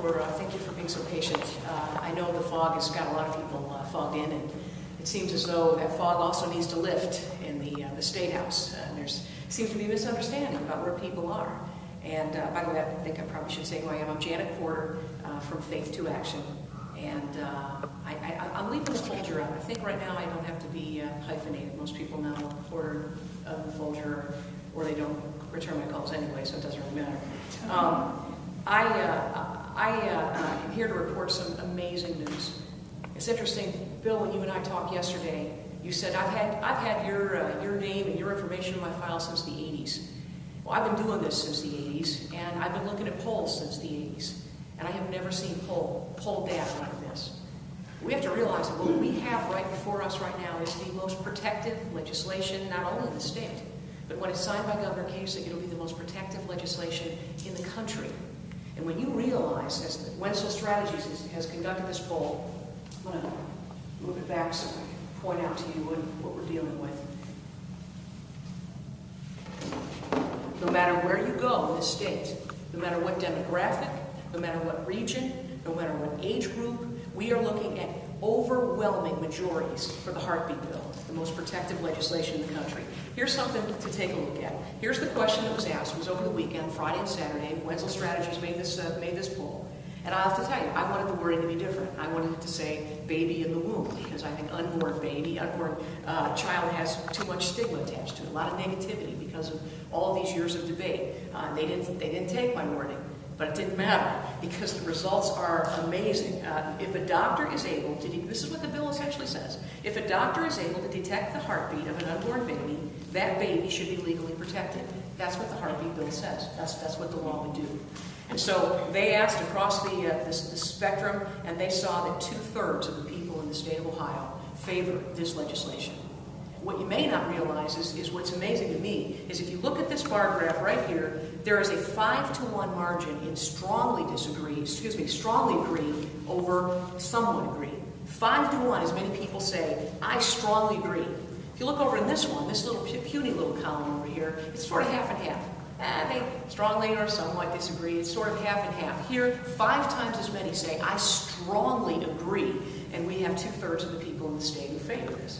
thank you for being so patient. I know the fog has got a lot of people fogged in, and it seems as though that fog also needs to lift in the State House. There seems to be a misunderstanding about where people are. And by the way, I think I probably should say who I am. I'm Janet Porter from Faith to Action. And I'm leaving the Folger out. I think right now I don't have to be hyphenated. Most people know Porter of the Folger, or they don't return my calls anyway, so it doesn't really matter. I am here to report some amazing news. It's interesting, Bill, when you and I talked yesterday, you said, I've had your name and your information in my file since the 80s. Well, I've been doing this since the 80s, and I've been looking at polls since the 80s, and I have never seen poll data like this. We have to realize that what we have right before us right now is the most protective legislation, not only in the state, but when it's signed by Governor Kasich, it'll be the most protective legislation in the country. And when you realize, as Wenzel Strategies has conducted this poll, I'm going to move it back so I can point out to you what we're dealing with. No matter where you go in this state, no matter what demographic, no matter what region, no matter what age group, we are looking at overwhelming majorities for the heartbeat bill, the most protective legislation in the country. Here's something to take a look at. Here's the question that was asked. It was over the weekend, Friday and Saturday. Wenzel Strategies made this poll. And I have to tell you, I wanted the wording to be different. I wanted it to say baby in the womb, because I think unborn child has too much stigma attached to it, a lot of negativity because of all these years of debate. They didn't take my wording. But it didn't matter, because the results are amazing. If a doctor is able to, this is what the bill essentially says, if a doctor is able to detect the heartbeat of an unborn baby, that baby should be legally protected. That's what the heartbeat bill says. That's what the law would do. And so they asked across the spectrum, and they saw that 2/3 of the people in the state of Ohio favor this legislation. What you may not realize is what's amazing to me is if you look at this bar graph right here, there is a 5-to-1 margin in strongly agree over somewhat agree. 5-to-1, as many people say, I strongly agree. If you look over in this one, this little puny little column over here, it's sort of half and half. They strongly or somewhat disagree. It's sort of half and half. Here, 5 times as many say, I strongly agree, and we have 2/3 of the people in the state who favor this.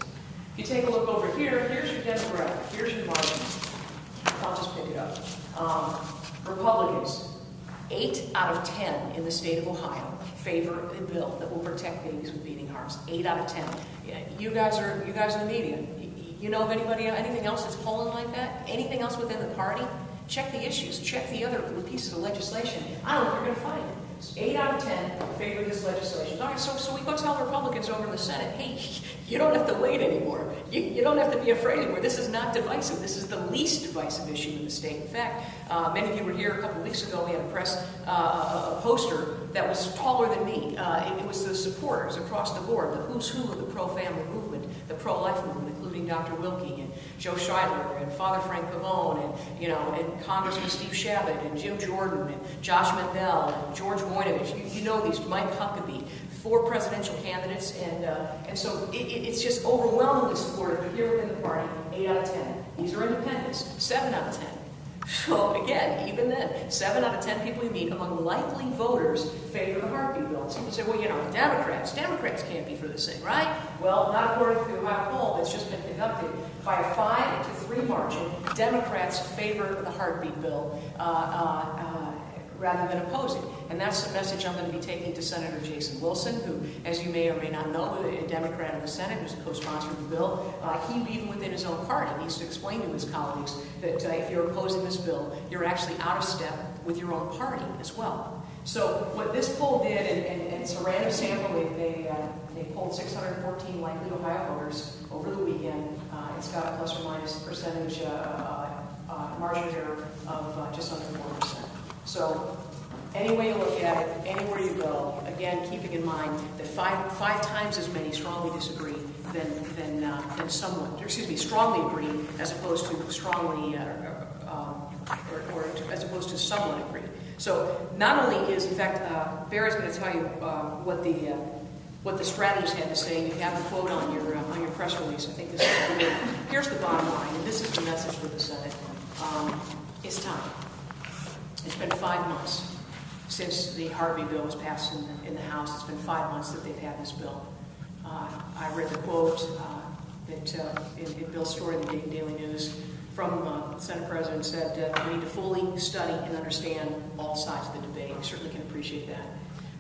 If you take a look over here, here's your demographic, here's your margins. I'll just pick it up. Republicans, 8 out of 10 in the state of Ohio favor a bill that will protect babies with beating hearts. 8 out of 10. You guys are in the media. You know of anything else that's polling like that? Anything else within the party? Check the issues. Check the other pieces of legislation. I don't know what you're going to find. 8 out of 10 favor this legislation. All right, so we go tell Republicans over in the Senate, hey, you don't have to wait anymore. You don't have to be afraid anymore. This is not divisive. This is the least divisive issue in the state. In fact, many of you were here a couple weeks ago. We had a poster that was taller than me. It was the supporters across the board, the who's who of the pro-family movement, the pro-life movement, including Dr. Wilkie and Joe Scheidler and Father Frank Pavone and Congressman Steve Shabbat and Jim Jordan and Josh Mandel and George Voinovich. You know these, Mike Huckabee, 4 presidential candidates, and so it's just overwhelmingly supported. But here within the party, 8 out of 10. These are independents, 7 out of 10. So again, even then, 7 out of 10 people you meet among likely voters favor the heartbeat bill. Some say, well, Democrats can't be for this thing, right? Well, not according to the Ohio poll that's just been conducted. By a 5-to-3 margin, Democrats favor the heartbeat bill rather than oppose it. And that's the message I'm going to be taking to Senator Jason Wilson, who, as you may or may not know, a Democrat in the Senate who's a co-sponsor of the bill. He, even within his own party, needs to explain to his colleagues that if you're opposing this bill, you're actually out of step with your own party as well. So what this poll did, and it's a random sample, they polled 614 likely Ohio voters over the weekend. It's got a plus or minus percentage margin of error of just under 4%. So any way you look at it, anywhere you go, again, keeping in mind that five times as many strongly disagree than strongly agree, as opposed to strongly or as opposed to somewhat agree. So not only is, in fact, Barry's going to tell you what the strategists had to say. You have a quote on your press release. I think this is good. Here's the bottom line, and this is the message for the Senate. It's time. It's been 5 months since the Harvey bill was passed in the House. It's been 5 months that they've had this bill. I read the quote that in Bill's story in the Dayton Daily News from the Senate President said, we need to fully study and understand all sides of the debate. We certainly can appreciate that.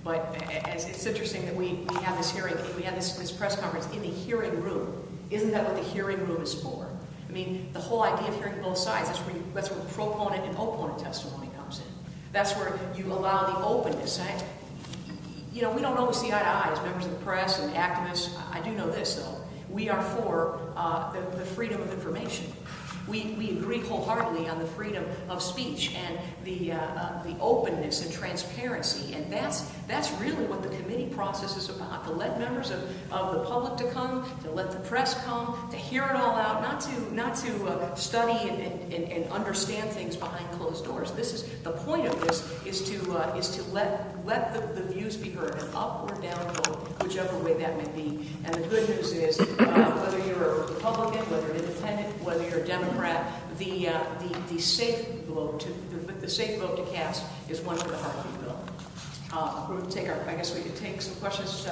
But it's interesting that we have this hearing, we have this press conference in the hearing room. Isn't that what the hearing room is for? I mean, the whole idea of hearing both sides, that's where proponent and opponent testimony comes in. That's where you allow the openness. You know, we don't always see eye to eye as members of the press and activists. I do know this, though. We are for the freedom of information. We agree wholeheartedly on the freedom of speech and the openness and transparency, and that's really what the committee process is about, to let members of the public to come, to let the press come, to hear it all out, not to study and understand things behind closed doors. This is the point of this, is to let the views be heard, an up or down vote, whichever way that may be. And the good news is, whether you're a Republican, whether you're an independent, whether you're a Democrat, the safe vote to cast is one for the Harvey bill. We're going to take I guess we could take some questions.